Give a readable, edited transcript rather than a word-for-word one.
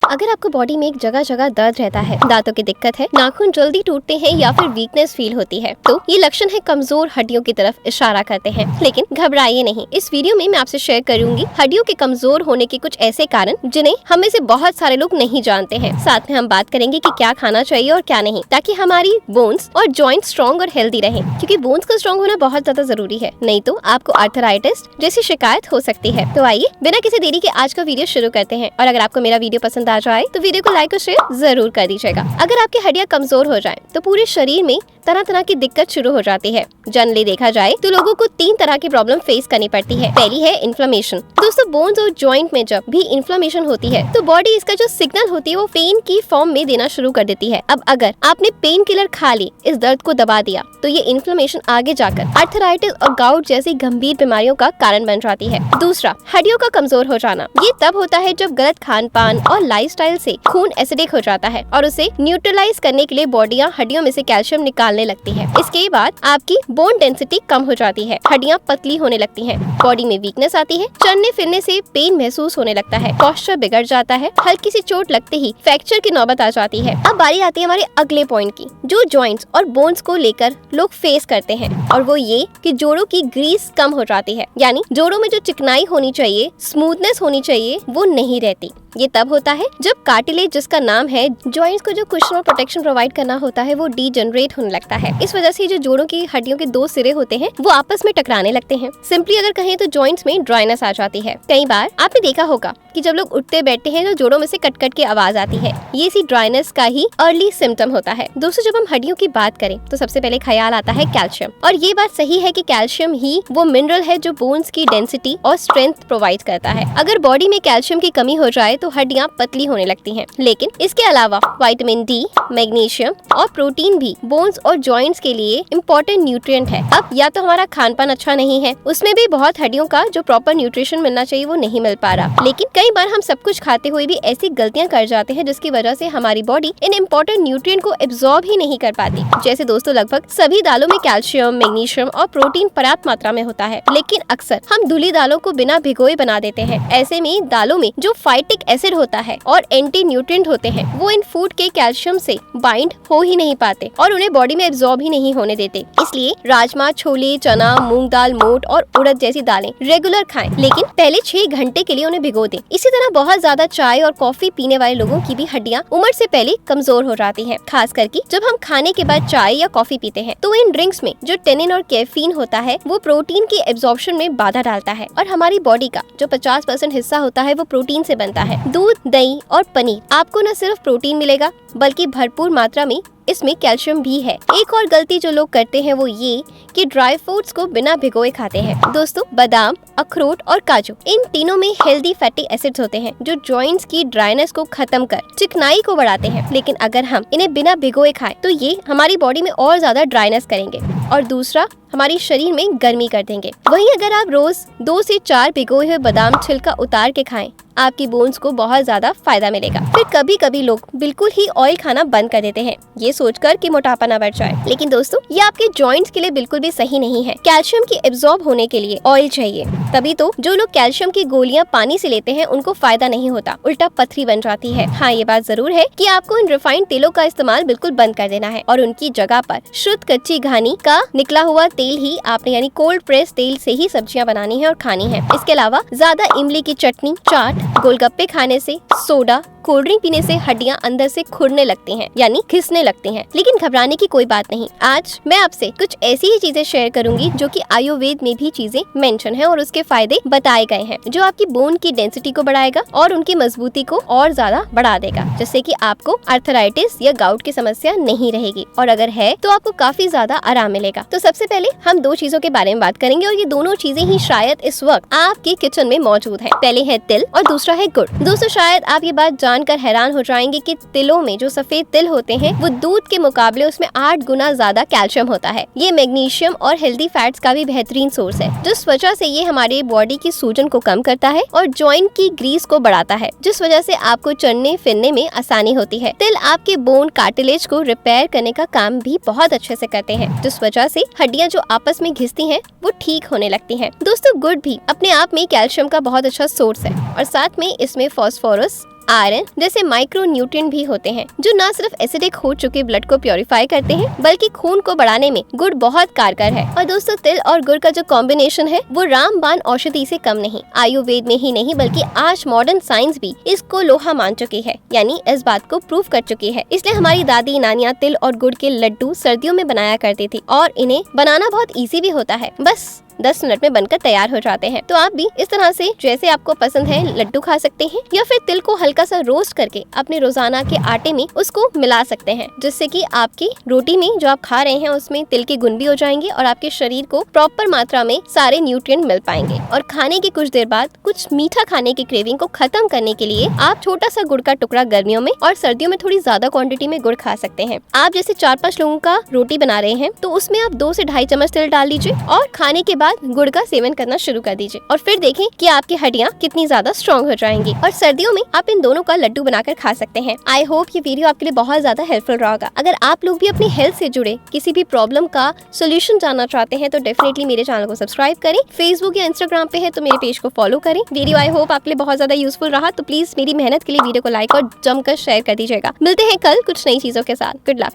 अगर आपको बॉडी में एक जगह जगह दर्द रहता है, दांतों की दिक्कत है, नाखून जल्दी टूटते हैं या फिर वीकनेस फील होती है, तो ये लक्षण है कमजोर हड्डियों की तरफ इशारा करते हैं। लेकिन घबराइए नहीं, इस वीडियो में मैं आपसे शेयर करूंगी हड्डियों के कमजोर होने के कुछ ऐसे कारण जिन्हें हम में से बहुत सारे लोग नहीं जानते हैं। साथ में हम बात करेंगे कि क्या खाना चाहिए और क्या नहीं, ताकि हमारी बोन्स और जॉइंट स्ट्रॉन्ग और हेल्दी रहे, क्योंकि बोन्स का स्ट्रॉन्ग होना बहुत ज्यादा जरूरी है, नहीं तो आपको आर्थराइटिस जैसी शिकायत हो सकती है। तो आइए बिना किसी देरी के आज का वीडियो शुरू करते हैं। और अगर आपको मेरा वीडियो पसंद आ जाए तो वीडियो को लाइक और शेयर जरूर कर दीजिएगा। अगर आपकी हड्डियां कमजोर हो जाएं, तो पूरे शरीर में तरह तरह की दिक्कत शुरू हो जाती है। जनरली देखा जाए तो लोगों को 3 तरह की प्रॉब्लम फेस करनी पड़ती है। पहली है इन्फ्लेमेशन। दोस्तों, बोन्स और जॉइंट में जब भी इन्फ्लेमेशन होती है तो बॉडी इसका जो सिग्नल होती है वो पेन की फॉर्म में देना शुरू कर देती है। अब अगर आपने पेन किलर खा ली, इस दर्द को दबा दिया, तो ये इन्फ्लेमेशन आगे जाकर आर्थराइटिस और गाउट जैसी गंभीर बीमारियों का कारण बन जाती है। दूसरा, हड्डियों का कमजोर हो जाना। ये तब होता है जब गलत खान पान और लाइफस्टाइल से खून एसिडिक हो जाता है और उसे न्यूट्रलाइज करने के लिए बॉडियां हड्डियों में से कैल्शियम निकालने लगती है। इसके बाद आपकी बोन डेंसिटी कम हो जाती है, हड्डियां पतली होने लगती हैं, बॉडी में वीकनेस आती है, चलने फिरने से पेन महसूस होने लगता है, पोस्चर बिगड़ जाता है, हल्की सी चोट लगते ही फ्रैक्चर की नौबत आ जाती है। अब बारी आती है हमारे अगले पॉइंट की, जो जॉइंट्स और बोन्स को लेकर लोग फेस करते हैं, और वो ये कि जोड़ों की ग्रीस कम हो जाती है, यानी जोड़ों में जो चिकनाई होनी चाहिए, स्मूथनेस होनी चाहिए, वो नहीं रहती। ये तब होता है जब कार्टिलेज, जिसका नाम है जॉइंट्स को जो कुशन और प्रोटेक्शन प्रोवाइड करना होता है, वो डीजनरेट होने लगता है। इस वजह से जो जोड़ों की हड्डियों के 2 सिरे होते हैं वो आपस में टकराने लगते हैं। सिंपली अगर कहें तो जॉइंट्स में ड्राइनेस आ जाती है। कई बार आपने देखा होगा कि जब लोग उठते बैठते हैं तो जोड़ों में से कट कट की आवाज आती है। ये इसी ड्राइनेस का ही अर्ली सिम्टम होता है। दोस्तों, जब हम हड्डियों की बात करें तो सबसे पहले ख्याल आता है कैल्शियम, और ये बात सही है कि कैल्शियम ही वो मिनरल है जो बोन्स की डेंसिटी और स्ट्रेंथ प्रोवाइड करता है। अगर बॉडी में कैल्शियम की कमी हो जाए तो हड्डियां पतली होने लगती हैं। लेकिन इसके अलावा विटामिन डी, मैग्नीशियम और प्रोटीन भी बोन्स और जॉइंट्स के लिए इम्पोर्टेंट न्यूट्रिएंट है। अब या तो हमारा खान पान अच्छा नहीं है, उसमें भी बहुत हड्डियों का जो प्रॉपर न्यूट्रिशन मिलना चाहिए वो नहीं मिल पा रहा। लेकिन कई बार हम सब कुछ खाते हुए भी ऐसी गलतियां कर जाते हैं जिसकी वजह से हमारी बॉडी इन इम्पोर्टेंट न्यूट्रिएंट को एब्जॉर्ब ही नहीं कर पाती। जैसे दोस्तों, लगभग सभी दालों में कैल्शियम, मैग्नीशियम और प्रोटीन पर्याप्त मात्रा में होता है, लेकिन अक्सर हम धुली दालों को बिना भिगोए बना देते हैं। ऐसे में दालों में जो फाइटिक एसिड होता है और एंटी न्यूट्रिएंट होते हैं, वो इन फूड के कैल्शियम से बाइंड हो ही नहीं पाते और उन्हें बॉडी में एब्जॉर्ब ही नहीं होने देते। इसलिए राजमा, छोले, चना, मूंग दाल, मोट और उड़द जैसी दालें रेगुलर खाएं, लेकिन पहले 6 घंटे के लिए उन्हें भिगो दें। इसी तरह बहुत ज्यादा चाय और कॉफी पीने वाले लोगों की भी हड्डियां उम्र से पहले कमजोर हो जाती हैं। खास करके जब हम खाने के बाद चाय या कॉफी पीते हैं तो इन ड्रिंक्स में जो टेनिन और कैफीन होता है वो प्रोटीन के एब्जॉर्प्शन में बाधा डालता है, और हमारी बॉडी का जो 50% हिस्सा होता है वो प्रोटीन से बनता है। दूध, दही और पनीर, आपको न सिर्फ प्रोटीन मिलेगा बल्कि भरपूर मात्रा में इसमें कैल्शियम भी है। एक और गलती जो लोग करते हैं वो ये कि ड्राई फ्रूट्स को बिना भिगोए खाते हैं। दोस्तों, बादाम, अखरोट और काजू, इन तीनों में हेल्दी फैटी एसिड्स होते हैं जो जॉइंट्स की ड्राइनेस को खत्म कर चिकनाई को बढ़ाते हैं। लेकिन अगर हम इन्हें बिना भिगोए खाएं तो ये हमारी बॉडी में और ज्यादा ड्राइनेस करेंगे, और दूसरा, हमारी शरीर में गर्मी कर देंगे। वहीं अगर आप रोज 2 से 4 भिगोए हुए बादाम छिलका उतार के खाएं, आपकी बोन्स को बहुत ज्यादा फायदा मिलेगा। फिर कभी कभी लोग बिल्कुल ही ऑयल खाना बंद कर देते हैं, ये सोचकर कि मोटापा ना बढ़ जाए। लेकिन दोस्तों, ये आपके जॉइंट्स के लिए बिल्कुल भी सही नहीं है। कैल्शियम की एब्जॉर्ब होने के लिए ऑयल चाहिए, तभी तो जो लोग कैल्शियम की गोलियां पानी से लेते हैं उनको फायदा नहीं होता, उल्टा पथरी बन जाती है। हाँ, ये बात जरूर है कि आपको इन रिफाइंड तेलों का इस्तेमाल बिल्कुल बंद कर देना है और उनकी जगह पर शुद्ध कच्ची घानी का निकला हुआ तेल ही आपने, यानी कोल्ड प्रेस तेल से ही सब्जियां बनानी है और खानी है। इसके अलावा ज्यादा इमली की चटनी, चाट, गोलगप्पे खाने से, सोडा, कोल्ड ड्रिंक पीने से हड्डियां अंदर से खुरने लगती हैं, यानी घिसने लगती हैं। लेकिन घबराने की कोई बात नहीं। आज मैं आपसे कुछ ऐसी ही चीजें शेयर करूंगी जो कि आयुर्वेद में भी चीजें मेंशन है और उसके फायदे बताए गए हैं, जो आपकी बोन की डेंसिटी को बढ़ाएगा और उनकी मजबूती को और ज्यादा बढ़ा देगा, जिससे कि आपको आर्थराइटिस या गाउट की समस्या नहीं रहेगी, और अगर है तो आपको काफी ज्यादा आराम मिलेगा। तो सबसे पहले हम 2 चीजों के बारे में बात करेंगे, और ये दोनों चीजें ही शायद इस वक्त आपके किचन में मौजूद है। पहले है तिल और दूसरा है गुड़। दोस्तों, शायद आप ये बात जानकर हैरान हो जाएंगे कि तिलों में जो सफेद तिल होते हैं वो दूध के मुकाबले उसमें 8 गुना ज्यादा कैल्शियम होता है। ये मैग्नीशियम और हेल्दी फैट्स का भी बेहतरीन सोर्स है, जिस वजह से ये हमारे बॉडी की सूजन को कम करता है और जॉइंट की ग्रीस को बढ़ाता है, जिस वजह से आपको चलने फिरने में आसानी होती है। तिल आपके बोन कार्टिलेज को रिपेयर करने का काम भी बहुत अच्छे से करते हैं, जिस वजह से हड्डियां जो आपस में घिसती हैं वो ठीक होने लगती हैं। दोस्तों, गुड़ भी अपने आप में कैल्शियम का बहुत अच्छा सोर्स है, और साथ में इसमें फास्फोरस, आयरन जैसे माइक्रो न्यूट्रिएंट भी होते हैं जो न सिर्फ एसिडिक हो चुके ब्लड को प्योरीफाई करते हैं बल्कि खून को बढ़ाने में गुड़ बहुत कारगर है। और दोस्तों, तिल और गुड़ का जो कॉम्बिनेशन है वो रामबाण औषधि से कम नहीं। आयुर्वेद में ही नहीं बल्कि आज मॉडर्न साइंस भी इसको लोहा मान चुकी है, यानी इस बात को प्रूव कर चुकी है। इसलिए हमारी दादी नानियाँ तिल और गुड़ के लड्डू सर्दियों में बनाया करती थी और इन्हें बनाना बहुत इजी भी होता है, बस 10 मिनट में बनकर तैयार हो जाते हैं। तो आप भी इस तरह से जैसे आपको पसंद है लड्डू खा सकते हैं या फिर तिल को हल्का सा रोस्ट करके अपने रोजाना के आटे में उसको मिला सकते हैं, जिससे कि आपकी रोटी में जो आप खा रहे हैं उसमें तिल के गुण भी हो जाएंगे और आपके शरीर को प्रॉपर मात्रा में सारे न्यूट्रिएंट मिल पाएंगे। और खाने के कुछ देर बाद कुछ मीठा खाने की क्रेविंग को खत्म करने के लिए आप छोटा सा गुड़ का टुकड़ा गर्मियों में और सर्दियों में थोड़ी ज्यादा क्वांटिटी में गुड़ खा सकते हैं। आप जैसे 4-5 लोगों का रोटी बना रहे हैं तो उसमें आप 2 से 2.5 चम्मच तिल डाल लीजिए और खाने के बाद गुड़ का सेवन करना शुरू कर दीजिए और फिर देखें कि आपकी हड्डियां कितनी ज्यादा स्ट्रॉन्ग हो जाएंगी। और सर्दियों में आप इन दोनों का लड्डू बनाकर खा सकते हैं। आई होप ये वीडियो आपके लिए बहुत ज्यादा हेल्पफुल रहा होगा। अगर आप लोग भी अपनी हेल्थ से जुड़े किसी भी प्रॉब्लम का सोल्यूशन जानना चाहते हैं तो डेफिनेटली मेरे चैनल को सब्सक्राइब करें। फेसबुक या इंस्टाग्राम पे है तो मेरे पेज को फॉलो करें। वीडियो आई होप आपके लिए बहुत ज्यादा यूजफुल रहा, तो प्लीज मेरी मेहनत के लिए वीडियो को लाइक और जमकर शेयर कर दीजिएगा। मिलते हैं कल कुछ नई चीजों के साथ। Good luck.